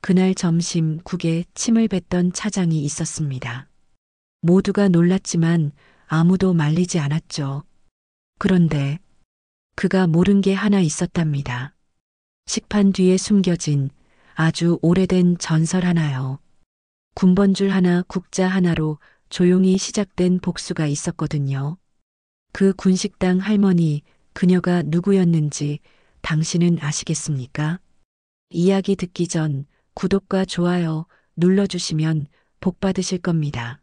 그날 점심 국에 침을 뱉던 차장이 있었습니다. 모두가 놀랐지만 아무도 말리지 않았죠. 그런데 그가 모른 게 하나 있었답니다. 식판 뒤에 숨겨진 아주 오래된 전설 하나요. 군번줄 하나, 국자 하나로 조용히 시작된 복수가 있었거든요. 그 군식당 할머니, 그녀가 누구였는지 당신은 아시겠습니까? 이야기 듣기 전 구독과 좋아요 눌러주시면 복 받으실 겁니다.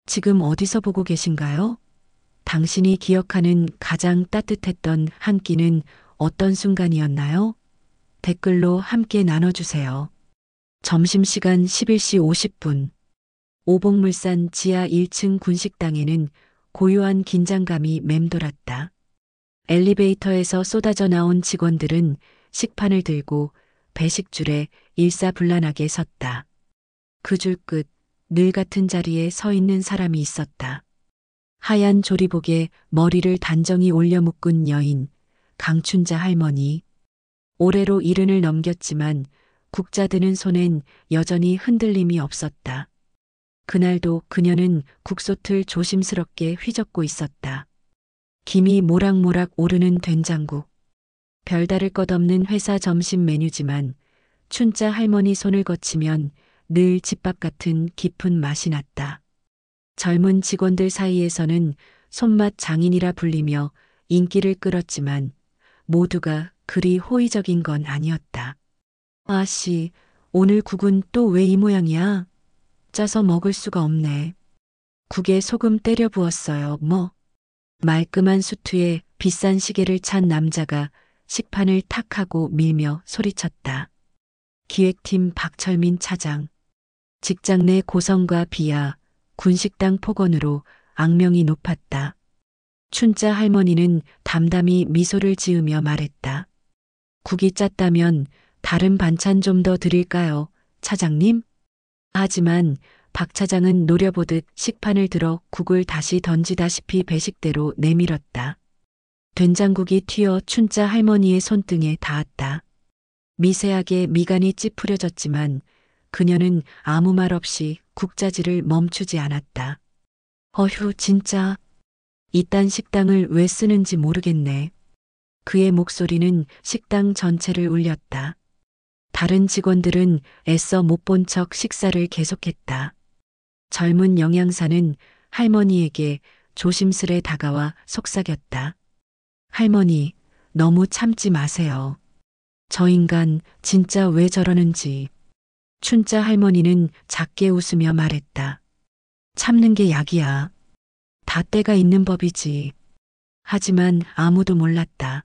지금 어디서 보고 계신가요? 당신이 기억하는 가장 따뜻했던 한 끼는 어떤 순간이었나요? 댓글로 함께 나눠주세요. 점심시간 11시 50분. 오복물산 지하 1층 군식당에는 고요한 긴장감이 맴돌았다. 엘리베이터에서 쏟아져 나온 직원들은 식판을 들고 배식줄에 일사불란하게 섰다. 그 줄 끝 늘 같은 자리에 서 있는 사람이 있었다. 하얀 조리복에 머리를 단정히 올려 묶은 여인, 강춘자 할머니. 올해로 70을 넘겼지만 국자 드는 손엔 여전히 흔들림이 없었다. 그날도 그녀는 국솥을 조심스럽게 휘젓고 있었다. 김이 모락모락 오르는 된장국. 별다를 것 없는 회사 점심 메뉴지만 춘자 할머니 손을 거치면 늘 집밥 같은 깊은 맛이 났다. 젊은 직원들 사이에서는 손맛 장인이라 불리며 인기를 끌었지만 모두가 그리 호의적인 건 아니었다. 아씨, 오늘 국은 또 왜 이 모양이야? 짜서 먹을 수가 없네. 국에 소금 때려 부었어요, 뭐. 말끔한 수투에 비싼 시계를 찬 남자가 식판을 탁 하고 밀며 소리쳤다. 기획팀 박철민 차장. 직장 내 고성과 비하, 군식당 폭언으로 악명이 높았다. 춘자 할머니는 담담히 미소를 지으며 말했다. 국이 짰다면 다른 반찬 좀 더 드릴까요, 차장님? 하지만 박 차장은 노려보듯 식판을 들어 국을 다시 던지다시피 배식대로 내밀었다. 된장국이 튀어 춘자 할머니의 손등에 닿았다. 미세하게 미간이 찌푸려졌지만 그녀는 아무 말 없이 국자질을 멈추지 않았다. 어휴, 진짜. 이딴 식당을 왜 쓰는지 모르겠네. 그의 목소리는 식당 전체를 울렸다. 다른 직원들은 애써 못 본 척 식사를 계속했다. 젊은 영양사는 할머니에게 조심스레 다가와 속삭였다. 할머니, 너무 참지 마세요. 저 인간 진짜 왜 저러는지. 춘자 할머니는 작게 웃으며 말했다. 참는 게 약이야. 다 때가 있는 법이지. 하지만 아무도 몰랐다.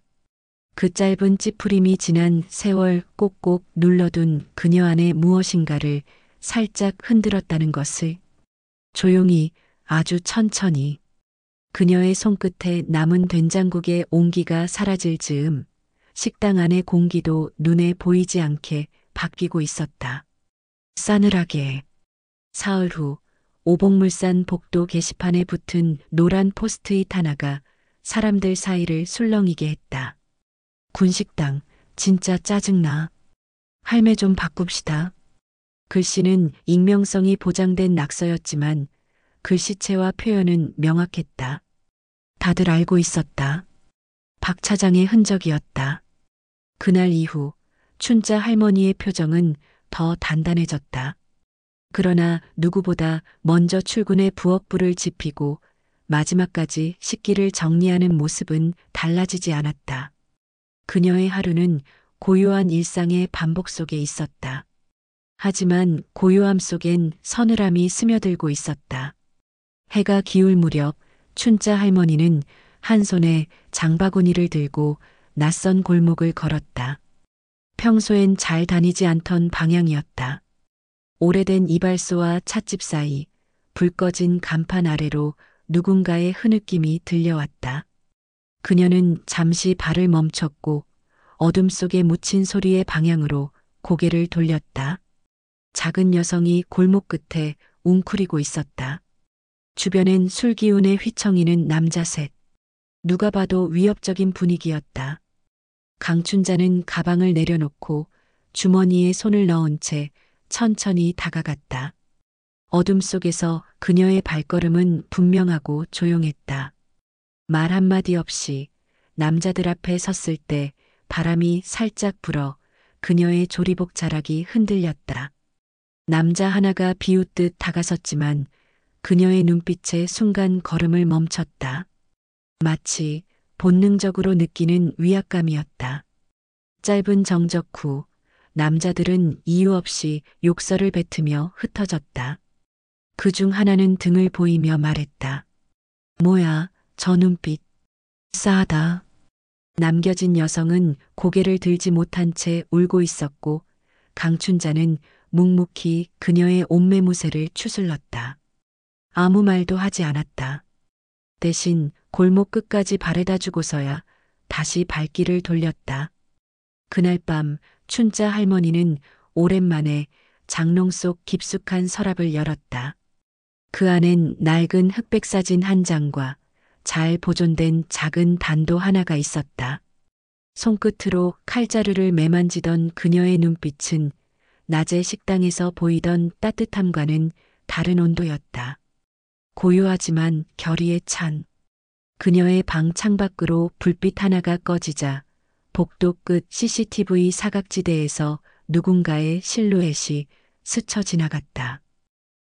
그 짧은 찌푸림이 지난 세월 꼭꼭 눌러둔 그녀 안에 무엇인가를 살짝 흔들었다는 것을. 조용히, 아주 천천히. 그녀의 손끝에 남은 된장국의 온기가 사라질 즈음 식당 안의 공기도 눈에 보이지 않게 바뀌고 있었다. 싸늘하게. 사흘 후 오복물산 복도 게시판에 붙은 노란 포스트잇 하나가 사람들 사이를 술렁이게 했다. 군식당 진짜 짜증나. 할매 좀 바꿉시다. 글씨는 익명성이 보장된 낙서였지만 글씨체와 표현은 명확했다. 다들 알고 있었다. 박 차장의 흔적이었다. 그날 이후 춘자 할머니의 표정은 더 단단해졌다. 그러나 누구보다 먼저 출근해 부엌불을 지피고 마지막까지 식기를 정리하는 모습은 달라지지 않았다. 그녀의 하루는 고요한 일상의 반복 속에 있었다. 하지만 고요함 속엔 서늘함이 스며들고 있었다. 해가 기울 무렵 춘자 할머니는 한 손에 장바구니를 들고 낯선 골목을 걸었다. 평소엔 잘 다니지 않던 방향이었다. 오래된 이발소와 찻집 사이 불 꺼진 간판 아래로 누군가의 흐느낌이 들려왔다. 그녀는 잠시 발을 멈췄고 어둠 속에 묻힌 소리의 방향으로 고개를 돌렸다. 작은 여성이 골목 끝에 웅크리고 있었다. 주변엔 술 기운에 휘청이는 남자 셋. 누가 봐도 위협적인 분위기였다. 강춘자는 가방을 내려놓고 주머니에 손을 넣은 채 천천히 다가갔다. 어둠 속에서 그녀의 발걸음은 분명하고 조용했다. 말 한마디 없이 남자들 앞에 섰을 때 바람이 살짝 불어 그녀의 조리복 자락이 흔들렸다. 남자 하나가 비웃듯 다가섰지만 그녀의 눈빛에 순간 걸음을 멈췄다. 마치 본능적으로 느끼는 위압감이었다. 짧은 정적 후 남자들은 이유 없이 욕설을 뱉으며 흩어졌다. 그중 하나는 등을 보이며 말했다. 뭐야, 저 눈빛. 싸하다. 남겨진 여성은 고개를 들지 못한 채 울고 있었고 강춘자는 묵묵히 그녀의 옷매무새를 추슬렀다. 아무 말도 하지 않았다. 대신 골목 끝까지 바래다 주고서야 다시 발길을 돌렸다. 그날 밤 춘자 할머니는 오랜만에 장롱 속 깊숙한 서랍을 열었다. 그 안엔 낡은 흑백 사진 한 장과 잘 보존된 작은 단도 하나가 있었다. 손끝으로 칼자루를 매만지던 그녀의 눈빛은 낮에 식당에서 보이던 따뜻함과는 다른 온도였다. 고요하지만 결의에 찬. 그녀의 방 창밖으로 불빛 하나가 꺼지자 복도 끝 CCTV 사각지대에서 누군가의 실루엣이 스쳐 지나갔다.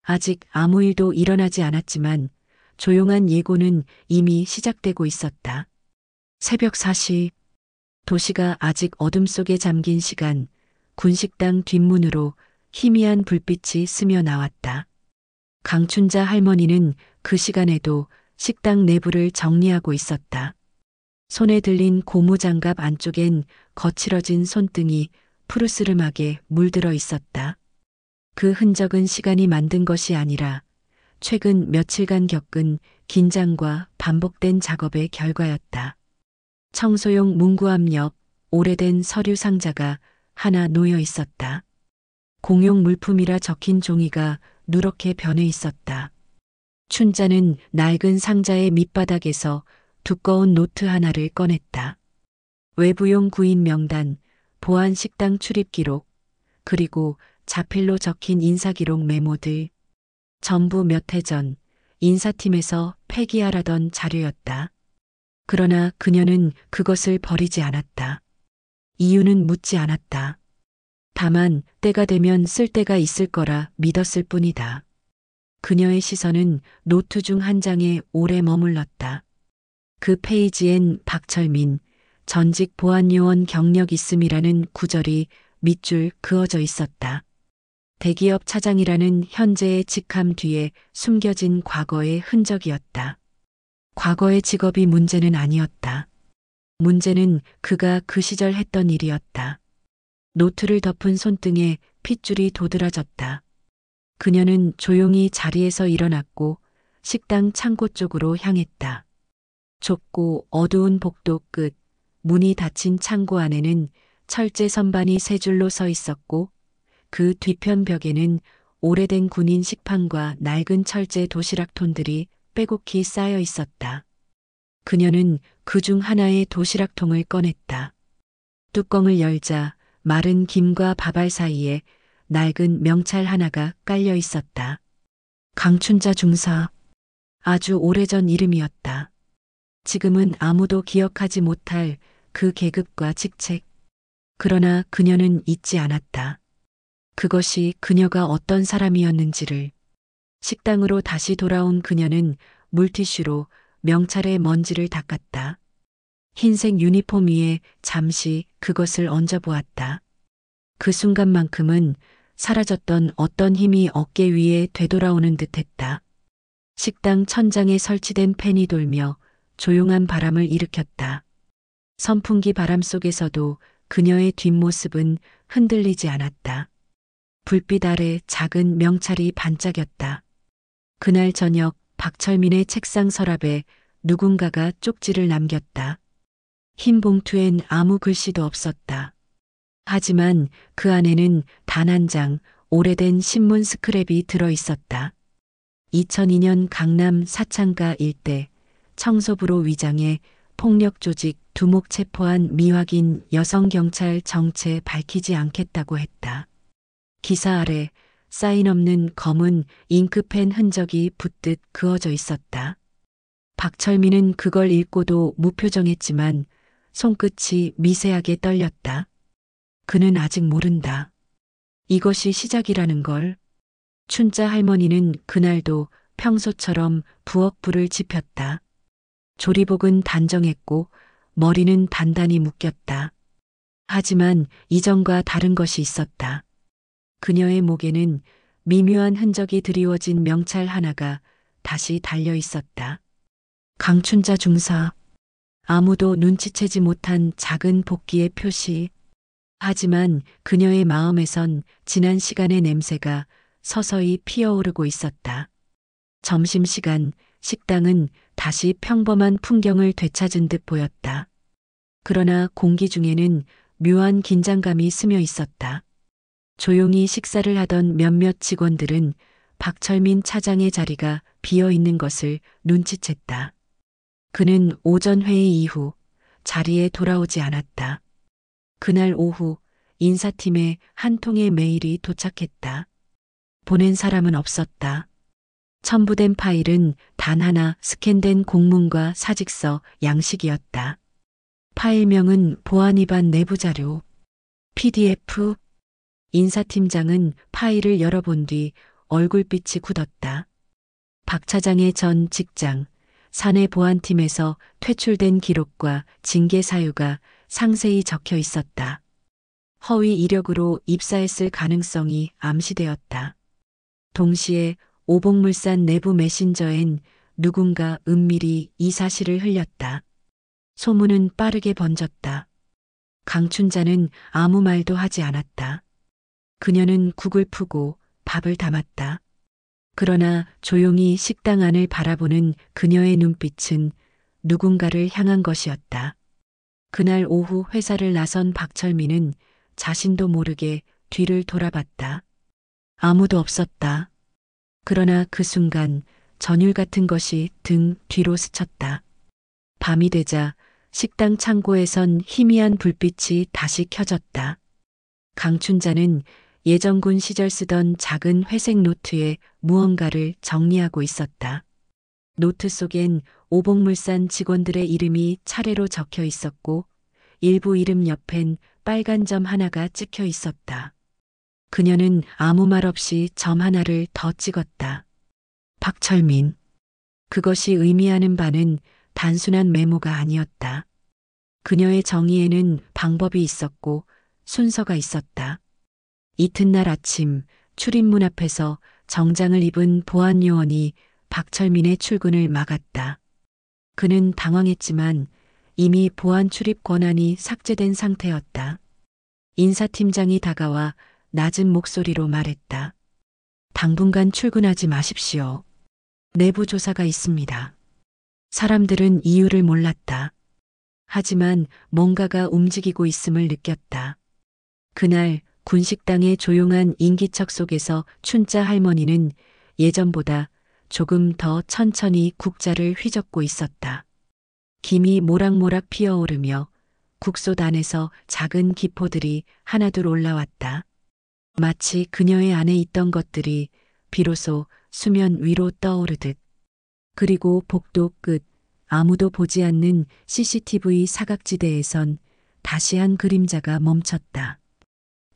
아직 아무 일도 일어나지 않았지만 조용한 예고는 이미 시작되고 있었다. 새벽 4시, 도시가 아직 어둠 속에 잠긴 시간, 군식당 뒷문으로 희미한 불빛이 스며 나왔다. 강춘자 할머니는 그 시간에도 식당 내부를 정리하고 있었다. 손에 들린 고무장갑 안쪽엔 거칠어진 손등이 푸르스름하게 물들어 있었다. 그 흔적은 시간이 만든 것이 아니라 최근 며칠간 겪은 긴장과 반복된 작업의 결과였다. 청소용 문구 앞 옆 오래된 서류 상자가 하나 놓여 있었다. 공용 물품이라 적힌 종이가 누렇게 변해 있었다. 춘자는 낡은 상자의 밑바닥에서 두꺼운 노트 하나를 꺼냈다. 외부용 구인 명단, 보안 식당 출입 기록, 그리고 자필로 적힌 인사기록 메모들. 전부 몇 해 전 인사팀에서 폐기하라던 자료였다. 그러나 그녀는 그것을 버리지 않았다. 이유는 묻지 않았다. 다만 때가 되면 쓸 때가 있을 거라 믿었을 뿐이다. 그녀의 시선은 노트 중 한 장에 오래 머물렀다. 그 페이지엔 박철민, 전직 보안요원 경력 있음이라는 구절이 밑줄 그어져 있었다. 대기업 차장이라는 현재의 직함 뒤에 숨겨진 과거의 흔적이었다. 과거의 직업이 문제는 아니었다. 문제는 그가 그 시절 했던 일이었다. 노트를 덮은 손등에 핏줄이 도드라졌다. 그녀는 조용히 자리에서 일어났고 식당 창고 쪽으로 향했다. 좁고 어두운 복도 끝, 문이 닫힌 창고 안에는 철제 선반이 세 줄로 서 있었고 그 뒤편 벽에는 오래된 군인 식판과 낡은 철제 도시락통들이 빼곡히 쌓여 있었다. 그녀는 그중 하나의 도시락통을 꺼냈다. 뚜껑을 열자 마른 김과 밥알 사이에 낡은 명찰 하나가 깔려 있었다. 강춘자 중사. 아주 오래전 이름이었다. 지금은 아무도 기억하지 못할 그 계급과 직책. 그러나 그녀는 잊지 않았다. 그것이 그녀가 어떤 사람이었는지를. 식당으로 다시 돌아온 그녀는 물티슈로 명찰의 먼지를 닦았다. 흰색 유니폼 위에 잠시 그것을 얹어보았다. 그 순간만큼은 사라졌던 어떤 힘이 어깨 위에 되돌아오는 듯했다. 식당 천장에 설치된 팬이 돌며 조용한 바람을 일으켰다. 선풍기 바람 속에서도 그녀의 뒷모습은 흔들리지 않았다. 불빛 아래 작은 명찰이 반짝였다. 그날 저녁 박철민의 책상 서랍에 누군가가 쪽지를 남겼다. 흰 봉투엔 아무 글씨도 없었다. 하지만 그 안에는 단 한 장 오래된 신문 스크랩이 들어 있었다. 2002년 강남 사창가 일대 청소부로 위장해 폭력 조직 두목 체포한 미확인 여성 경찰 정체 밝히지 않겠다고 했다. 기사 아래 사인 없는 검은 잉크펜 흔적이 붓듯 그어져 있었다. 박철민은 그걸 읽고도 무표정했지만 손끝이 미세하게 떨렸다. 그는 아직 모른다. 이것이 시작이라는 걸. 춘자 할머니는 그날도 평소처럼 부엌 불을 지폈다. 조리복은 단정했고 머리는 단단히 묶였다. 하지만 이전과 다른 것이 있었다. 그녀의 목에는 미묘한 흔적이 드리워진 명찰 하나가 다시 달려 있었다. 강춘자 중사. 아무도 눈치채지 못한 작은 복귀의 표시. 하지만 그녀의 마음에선 지난 시간의 냄새가 서서히 피어오르고 있었다. 점심시간 식당은 다시 평범한 풍경을 되찾은 듯 보였다. 그러나 공기 중에는 묘한 긴장감이 스며 있었다. 조용히 식사를 하던 몇몇 직원들은 박철민 차장의 자리가 비어 있는 것을 눈치챘다. 그는 오전 회의 이후 자리에 돌아오지 않았다. 그날 오후 인사팀에 한 통의 메일이 도착했다. 보낸 사람은 없었다. 첨부된 파일은 단 하나 스캔된 공문과 사직서 양식이었다. 파일명은 보안 위반 내부 자료. PDF. 인사팀장은 파일을 열어본 뒤 얼굴빛이 굳었다. 박 차장의 전 직장, 사내 보안팀에서 퇴출된 기록과 징계 사유가 상세히 적혀 있었다. 허위 이력으로 입사했을 가능성이 암시되었다. 동시에 오복물산 내부 메신저엔 누군가 은밀히 이 사실을 흘렸다. 소문은 빠르게 번졌다. 강춘자는 아무 말도 하지 않았다. 그녀는 국을 푸고 밥을 담았다. 그러나 조용히 식당 안을 바라보는 그녀의 눈빛은 누군가를 향한 것이었다. 그날 오후 회사를 나선 박철민은 자신도 모르게 뒤를 돌아봤다. 아무도 없었다. 그러나 그 순간 전율 같은 것이 등 뒤로 스쳤다. 밤이 되자 식당 창고에선 희미한 불빛이 다시 켜졌다. 강춘자는 예전군 시절 쓰던 작은 회색 노트에 무언가를 정리하고 있었다. 노트 속엔 오복물산 직원들의 이름이 차례로 적혀 있었고 일부 이름 옆엔 빨간 점 하나가 찍혀 있었다. 그녀는 아무 말 없이 점 하나를 더 찍었다. 박철민. 그것이 의미하는 바는 단순한 메모가 아니었다. 그녀의 정의에는 방법이 있었고 순서가 있었다. 이튿날 아침 출입문 앞에서 정장을 입은 보안 요원이 박철민의 출근을 막았다. 그는 당황했지만 이미 보안 출입 권한이 삭제된 상태였다. 인사팀장이 다가와 낮은 목소리로 말했다. 당분간 출근하지 마십시오. 내부 조사가 있습니다. 사람들은 이유를 몰랐다. 하지만 뭔가가 움직이고 있음을 느꼈다. 그날 군식당의 조용한 인기척 속에서 춘자 할머니는 예전보다 조금 더 천천히 국자를 휘젓고 있었다. 김이 모락모락 피어오르며 국솥 안에서 작은 기포들이 하나둘 올라왔다. 마치 그녀의 안에 있던 것들이 비로소 수면 위로 떠오르듯. 그리고 복도 끝 아무도 보지 않는 CCTV 사각지대에선 다시 한 그림자가 멈췄다.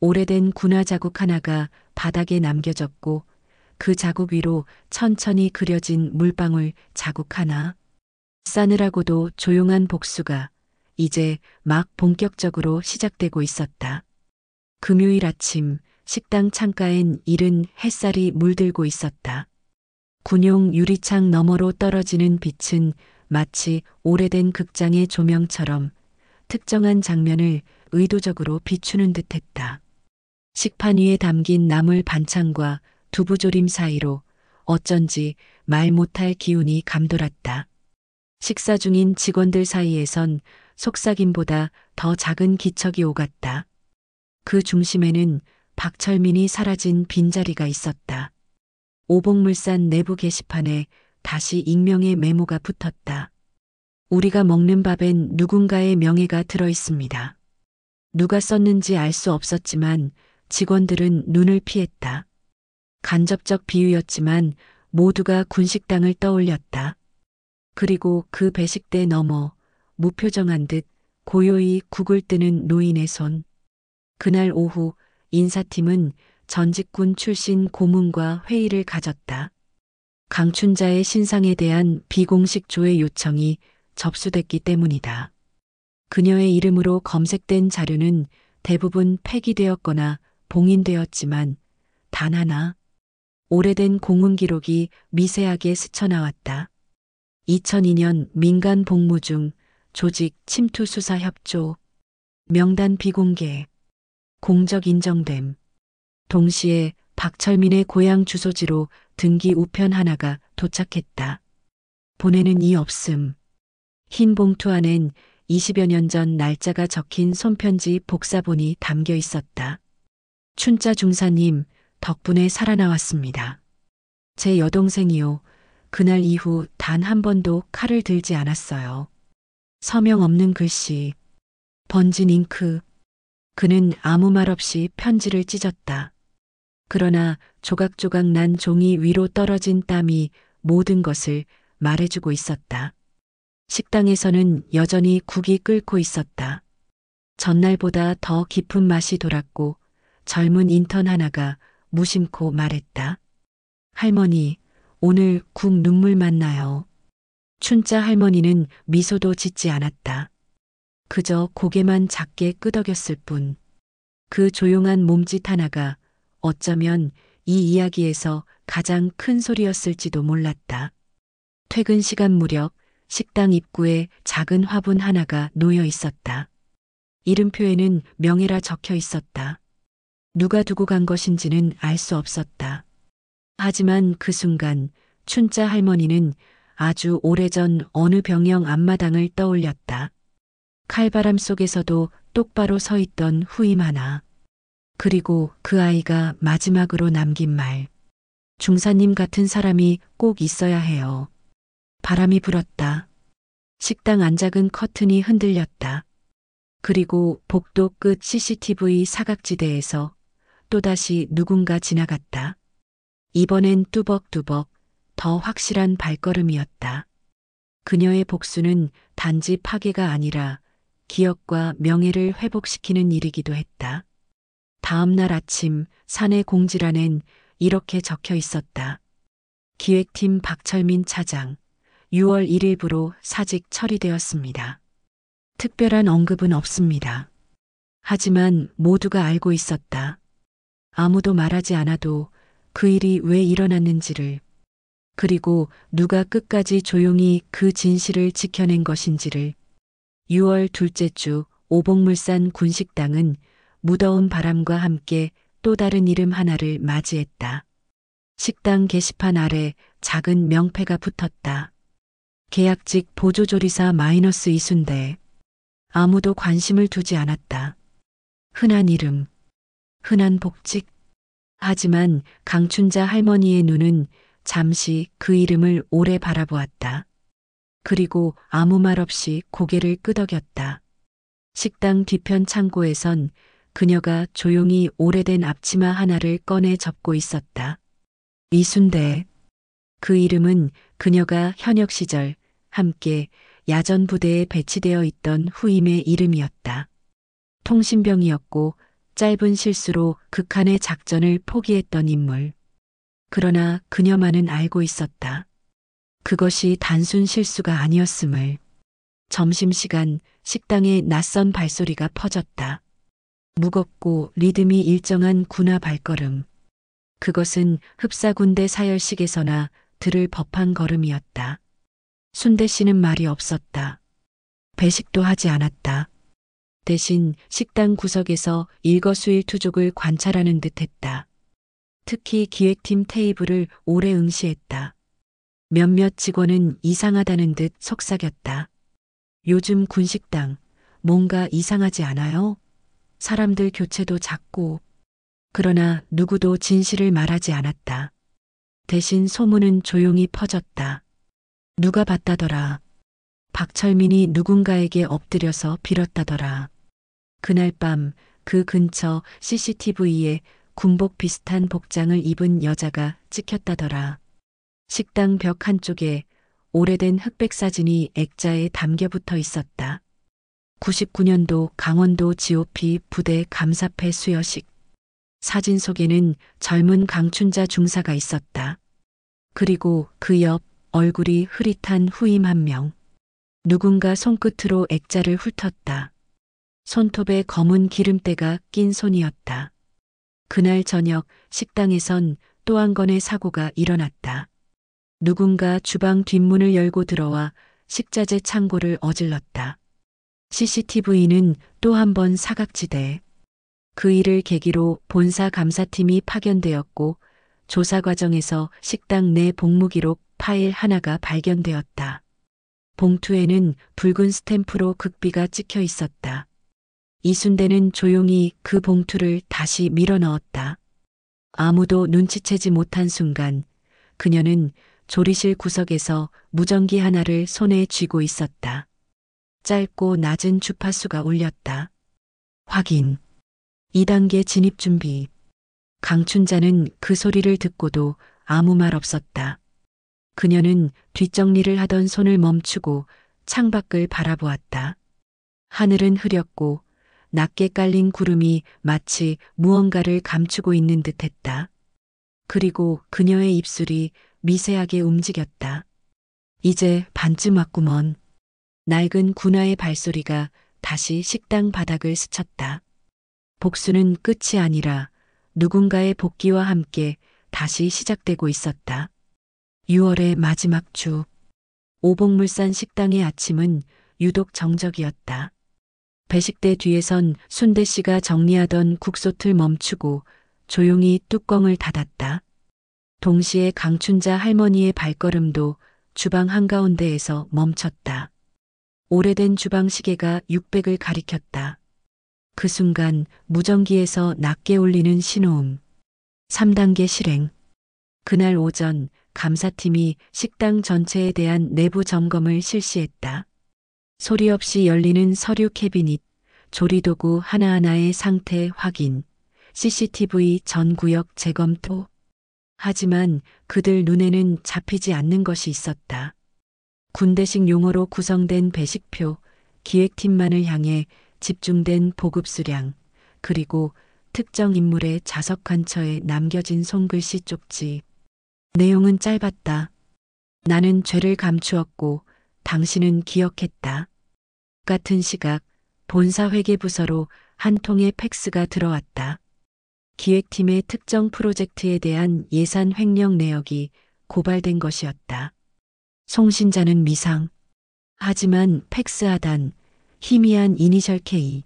오래된 군화 자국 하나가 바닥에 남겨졌고 그 자국 위로 천천히 그려진 물방울 자국 하나. 싸늘하고도 조용한 복수가 이제 막 본격적으로 시작되고 있었다. 금요일 아침 식당 창가엔 이른 햇살이 물들고 있었다. 군용 유리창 너머로 떨어지는 빛은 마치 오래된 극장의 조명처럼 특정한 장면을 의도적으로 비추는 듯했다. 식판 위에 담긴 나물 반찬과 두부조림 사이로 어쩐지 말 못할 기운이 감돌았다. 식사 중인 직원들 사이에선 속삭임보다 더 작은 기척이 오갔다. 그 중심에는 박철민이 사라진 빈자리가 있었다. 오복물산 내부 게시판에 다시 익명의 메모가 붙었다. 우리가 먹는 밥엔 누군가의 명예가 들어 있습니다. 누가 썼는지 알 수 없었지만 직원들은 눈을 피했다. 간접적 비유였지만 모두가 군식당을 떠올렸다. 그리고 그 배식대 너머 무표정한 듯 고요히 국을 뜨는 노인의 손. 그날 오후 인사팀은 전직군 출신 고문과 회의를 가졌다. 강춘자의 신상에 대한 비공식 조회 요청이 접수됐기 때문이다. 그녀의 이름으로 검색된 자료는 대부분 폐기되었거나 봉인되었지만 단 하나 오래된 공문 기록이 미세하게 스쳐나왔다. 2002년 민간 복무 중 조직 침투 수사 협조, 명단 비공개, 공적 인정됨. 동시에 박철민의 고향 주소지로 등기 우편 하나가 도착했다. 보내는 이 없음. 흰 봉투 안엔 20여 년 전 날짜가 적힌 손편지 복사본이 담겨 있었다. 춘자 중사님, 덕분에 살아나왔습니다. 제 여동생이요. 그날 이후 단 한 번도 칼을 들지 않았어요. 서명 없는 글씨, 번진 잉크. 그는 아무 말 없이 편지를 찢었다. 그러나 조각조각 난 종이 위로 떨어진 땀이 모든 것을 말해주고 있었다. 식당에서는 여전히 국이 끓고 있었다. 전날보다 더 깊은 맛이 돌았고 젊은 인턴 하나가 무심코 말했다. 할머니, 오늘 국 눈물 맛나요. 춘자 할머니는 미소도 짓지 않았다. 그저 고개만 작게 끄덕였을 뿐. 그 조용한 몸짓 하나가 어쩌면 이 이야기에서 가장 큰 소리였을지도 몰랐다. 퇴근 시간 무렵 식당 입구에 작은 화분 하나가 놓여 있었다. 이름표에는 명예라 적혀 있었다. 누가 두고 간 것인지는 알 수 없었다. 하지만 그 순간 춘자 할머니는 아주 오래전 어느 병영 앞마당을 떠올렸다. 칼바람 속에서도 똑바로 서 있던 후임 하나. 그리고 그 아이가 마지막으로 남긴 말. 중사님 같은 사람이 꼭 있어야 해요. 바람이 불었다. 식당 안작은 커튼이 흔들렸다. 그리고 복도 끝 CCTV 사각지대에서 또다시 누군가 지나갔다. 이번엔 뚜벅뚜벅 더 확실한 발걸음이었다. 그녀의 복수는 단지 파괴가 아니라 기억과 명예를 회복시키는 일이기도 했다. 다음 날 아침 사내 공지란엔 이렇게 적혀 있었다. 기획팀 박철민 차장, 6월 1일부로 사직 처리되었습니다. 특별한 언급은 없습니다. 하지만 모두가 알고 있었다. 아무도 말하지 않아도 그 일이 왜 일어났는지를, 그리고 누가 끝까지 조용히 그 진실을 지켜낸 것인지를. 6월 둘째 주 오복물산 군식당은 무더운 바람과 함께 또 다른 이름 하나를 맞이했다. 식당 게시판 아래 작은 명패가 붙었다. 계약직 보조조리사 마이너스 이순대. 아무도 관심을 두지 않았다. 흔한 이름, 흔한 복직. 하지만 강춘자 할머니의 눈은 잠시 그 이름을 오래 바라보았다. 그리고 아무 말 없이 고개를 끄덕였다. 식당 뒤편 창고에선 그녀가 조용히 오래된 앞치마 하나를 꺼내 접고 있었다. 이순대. 그 이름은 그녀가 현역 시절 함께 야전 부대에 배치되어 있던 후임의 이름이었다. 통신병이었고 짧은 실수로 극한의 작전을 포기했던 인물. 그러나 그녀만은 알고 있었다. 그것이 단순 실수가 아니었음을. 점심시간 식당에 낯선 발소리가 퍼졌다. 무겁고 리듬이 일정한 군화 발걸음. 그것은 흡사군대 사열식에서나 들을 법한 걸음이었다. 순대 씨는 말이 없었다. 배식도 하지 않았다. 대신 식당 구석에서 일거수일투족을 관찰하는 듯했다. 특히 기획팀 테이블을 오래 응시했다. 몇몇 직원은 이상하다는 듯 속삭였다. 요즘 군식당 뭔가 이상하지 않아요? 사람들 교체도 잦고. 그러나 누구도 진실을 말하지 않았다. 대신 소문은 조용히 퍼졌다. 누가 봤다더라. 박철민이 누군가에게 엎드려서 빌었다더라. 그날 밤 그 근처 CCTV에 군복 비슷한 복장을 입은 여자가 찍혔다더라. 식당 벽 한쪽에 오래된 흑백 사진이 액자에 담겨 붙어 있었다. 99년도 강원도 GOP 부대 감사패 수여식. 사진 속에는 젊은 강춘자 중사가 있었다. 그리고 그 옆 얼굴이 흐릿한 후임 한 명. 누군가 손끝으로 액자를 훑었다. 손톱에 검은 기름때가 낀 손이었다. 그날 저녁 식당에선 또 한 건의 사고가 일어났다. 누군가 주방 뒷문을 열고 들어와 식자재 창고를 어질렀다. CCTV는 또 한 번 사각지대. 그 일을 계기로 본사 감사팀이 파견되었고 조사 과정에서 식당 내 복무기록 파일 하나가 발견되었다. 봉투에는 붉은 스탬프로 극비가 찍혀 있었다. 이순대는 조용히 그 봉투를 다시 밀어 넣었다. 아무도 눈치채지 못한 순간 그녀는 조리실 구석에서 무전기 하나를 손에 쥐고 있었다. 짧고 낮은 주파수가 울렸다. 확인. 2단계 진입 준비. 강춘자는 그 소리를 듣고도 아무 말 없었다. 그녀는 뒷정리를 하던 손을 멈추고 창밖을 바라보았다. 하늘은 흐렸고 낮게 깔린 구름이 마치 무언가를 감추고 있는 듯했다. 그리고 그녀의 입술이 미세하게 움직였다. 이제 반쯤 왔구먼. 낡은 군화의 발소리가 다시 식당 바닥을 스쳤다. 복수는 끝이 아니라 누군가의 복귀와 함께 다시 시작되고 있었다. 6월의 마지막 주. 오복물산 식당의 아침은 유독 정적이었다. 배식대 뒤에선 순대 씨가 정리하던 국솥을 멈추고 조용히 뚜껑을 닫았다. 동시에 강춘자 할머니의 발걸음도 주방 한가운데에서 멈췄다. 오래된 주방 시계가 600을 가리켰다. 그 순간 무전기에서 낮게 울리는 신호음. 3단계 실행. 그날 오전 감사팀이 식당 전체에 대한 내부 점검을 실시했다. 소리 없이 열리는 서류 캐비닛, 조리도구 하나하나의 상태 확인, CCTV 전 구역 재검토. 하지만 그들 눈에는 잡히지 않는 것이 있었다. 군대식 용어로 구성된 배식표, 기획팀만을 향해 집중된 보급 수량, 그리고 특정 인물의 좌석 근처에 남겨진 손글씨 쪽지. 내용은 짧았다. 나는 죄를 감추었고 당신은 기억했다. 같은 시각 본사 회계부서로 한 통의 팩스가 들어왔다. 기획팀의 특정 프로젝트에 대한 예산 횡령 내역이 고발된 것이었다. 송신자는 미상. 하지만 팩스 하단 희미한 이니셜 K,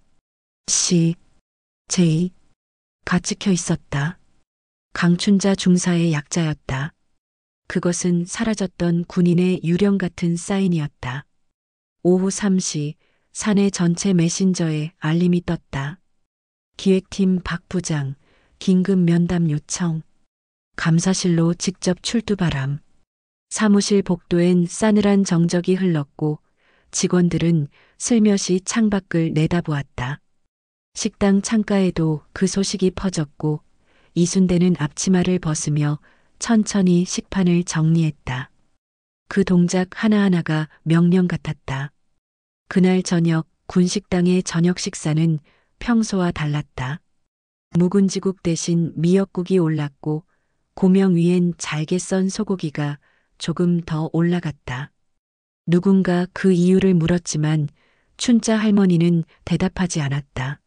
C, J가 찍혀 있었다. 강춘자 중사의 약자였다. 그것은 사라졌던 군인의 유령 같은 사인이었다. 오후 3시 사내 전체 메신저에 알림이 떴다. 기획팀 박 부장, 긴급 면담 요청. 감사실로 직접 출두 바람. 사무실 복도엔 싸늘한 정적이 흘렀고 직원들은 슬며시 창밖을 내다보았다. 식당 창가에도 그 소식이 퍼졌고 이순대는 앞치마를 벗으며 천천히 식판을 정리했다. 그 동작 하나하나가 명령 같았다. 그날 저녁 군식당의 저녁 식사는 평소와 달랐다. 묵은지국 대신 미역국이 올랐고 고명 위엔 잘게 썬 소고기가 조금 더 올라갔다. 누군가 그 이유를 물었지만 춘자 할머니는 대답하지 않았다.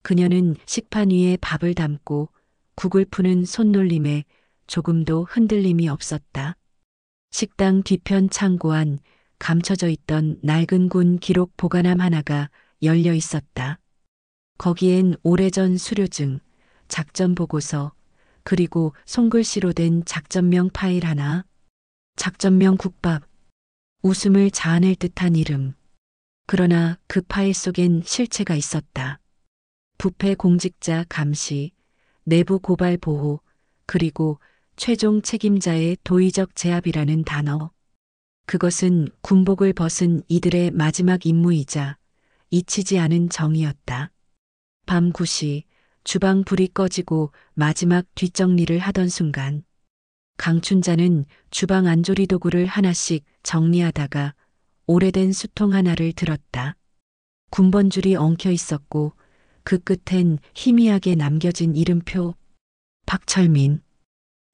그녀는 식판 위에 밥을 담고 국을 푸는 손놀림에 조금도 흔들림이 없었다. 식당 뒤편 창고 안 감춰져 있던 낡은 군 기록 보관함 하나가 열려 있었다. 거기엔 오래전 수료증, 작전 보고서, 그리고 손글씨로 된 작전명 파일 하나. 작전명 국밥. 웃음을 자아낼 듯한 이름. 그러나 그 파일 속엔 실체가 있었다. 부패 공직자 감시, 내부 고발 보호, 그리고 최종 책임자의 도의적 제압이라는 단어. 그것은 군복을 벗은 이들의 마지막 임무이자 잊히지 않은 정이었다. 밤 9시 주방 불이 꺼지고 마지막 뒷정리를 하던 순간 강춘자는 주방 안조리 도구를 하나씩 정리하다가 오래된 수통 하나를 들었다. 군번줄이 엉켜 있었고 그 끝엔 희미하게 남겨진 이름표 박철민.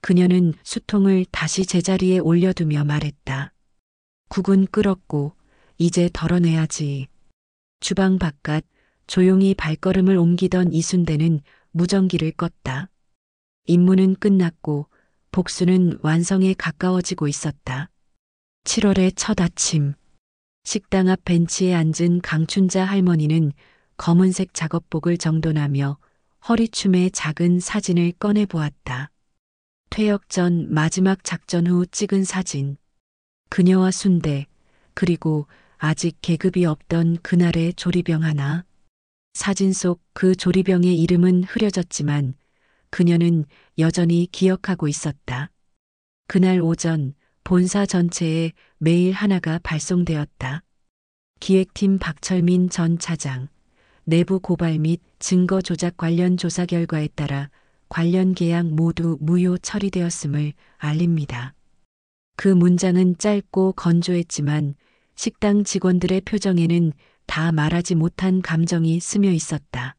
그녀는 수통을 다시 제자리에 올려두며 말했다. 국은 끓었고 이제 덜어내야지. 주방 바깥 조용히 발걸음을 옮기던 이순대는 무전기를 껐다. 임무는 끝났고 복수는 완성에 가까워지고 있었다. 7월의 첫 아침. 식당 앞 벤치에 앉은 강춘자 할머니는 검은색 작업복을 정돈하며 허리춤에 작은 사진을 꺼내 보았다. 퇴역 전 마지막 작전 후 찍은 사진. 그녀와 순대, 그리고 아직 계급이 없던 그날의 조리병 하나. 사진 속 그 조리병의 이름은 흐려졌지만 그녀는 여전히 기억하고 있었다. 그날 오전 본사 전체에 메일 하나가 발송되었다. 기획팀 박철민 전 차장, 내부 고발 및 증거 조작 관련 조사 결과에 따라 관련 계약 모두 무효 처리되었음을 알립니다. 그 문장은 짧고 건조했지만 식당 직원들의 표정에는 다 말하지 못한 감정이 스며 있었다.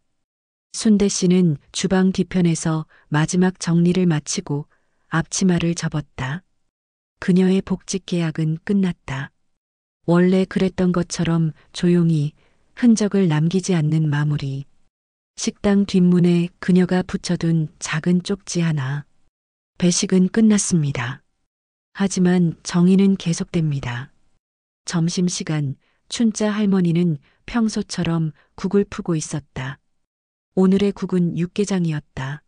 순대 씨는 주방 뒤편에서 마지막 정리를 마치고 앞치마를 접었다. 그녀의 복직 계약은 끝났다. 원래 그랬던 것처럼 조용히 흔적을 남기지 않는 마무리. 식당 뒷문에 그녀가 붙여둔 작은 쪽지 하나. 배식은 끝났습니다. 하지만 정의는 계속됩니다. 점심시간 춘자 할머니는 평소처럼 국을 푸고 있었다. 오늘의 국은 육개장이었다.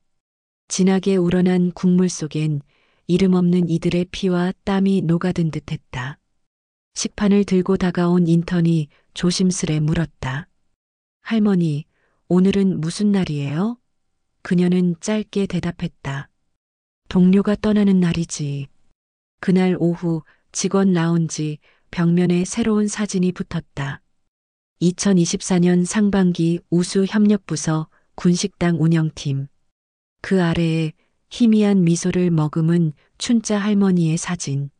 진하게 우러난 국물 속엔 이름 없는 이들의 피와 땀이 녹아든 듯했다. 식판을 들고 다가온 인턴이 조심스레 물었다. 할머니, 오늘은 무슨 날이에요? 그녀는 짧게 대답했다. 동료가 떠나는 날이지. 그날 오후 직원 라운지 벽면에 새로운 사진이 붙었다. 2024년 상반기 우수협력부서 군식당 운영팀. 그 아래에 희미한 미소를 머금은 춘자 할머니의 사진.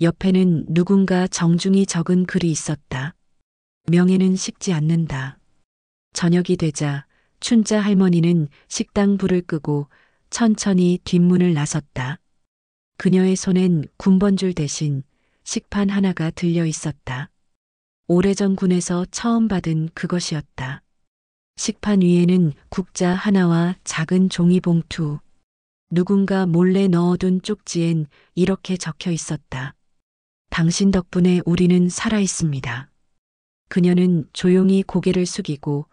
옆에는 누군가 정중히 적은 글이 있었다. 명예는 식지 않는다. 저녁이 되자 춘자 할머니는 식당 불을 끄고 천천히 뒷문을 나섰다. 그녀의 손엔 군번줄 대신 식판 하나가 들려 있었다. 오래전 군에서 처음 받은 그것이었다. 식판 위에는 국자 하나와 작은 종이봉투. 누군가 몰래 넣어둔 쪽지엔 이렇게 적혀 있었다. 당신 덕분에 우리는 살아 있습니다. 그녀는 조용히 고개를 숙이고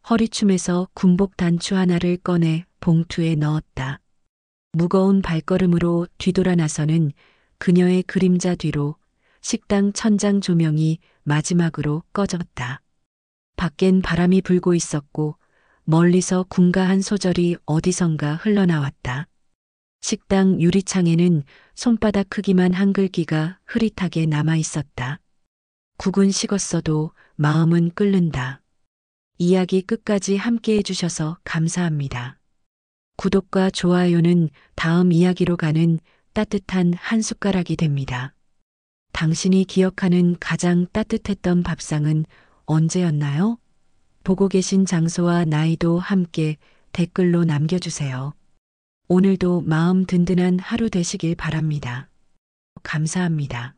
허리춤에서 군복 단추 하나를 꺼내 봉투에 넣었다. 무거운 발걸음으로 뒤돌아 나서는 그녀의 그림자 뒤로 식당 천장 조명이 마지막으로 꺼졌다. 밖엔 바람이 불고 있었고 멀리서 군가한 소절이 어디선가 흘러나왔다. 식당 유리창에는 손바닥 크기만 한글귀가 흐릿하게 남아 있었다. 국은 식었어도 마음은 끓는다. 이야기 끝까지 함께 해주셔서 감사합니다. 구독과 좋아요는 다음 이야기로 가는 따뜻한 한 숟가락이 됩니다. 당신이 기억하는 가장 따뜻했던 밥상은 언제였나요? 보고 계신 장소와 나이도 함께 댓글로 남겨주세요. 오늘도 마음 든든한 하루 되시길 바랍니다. 감사합니다.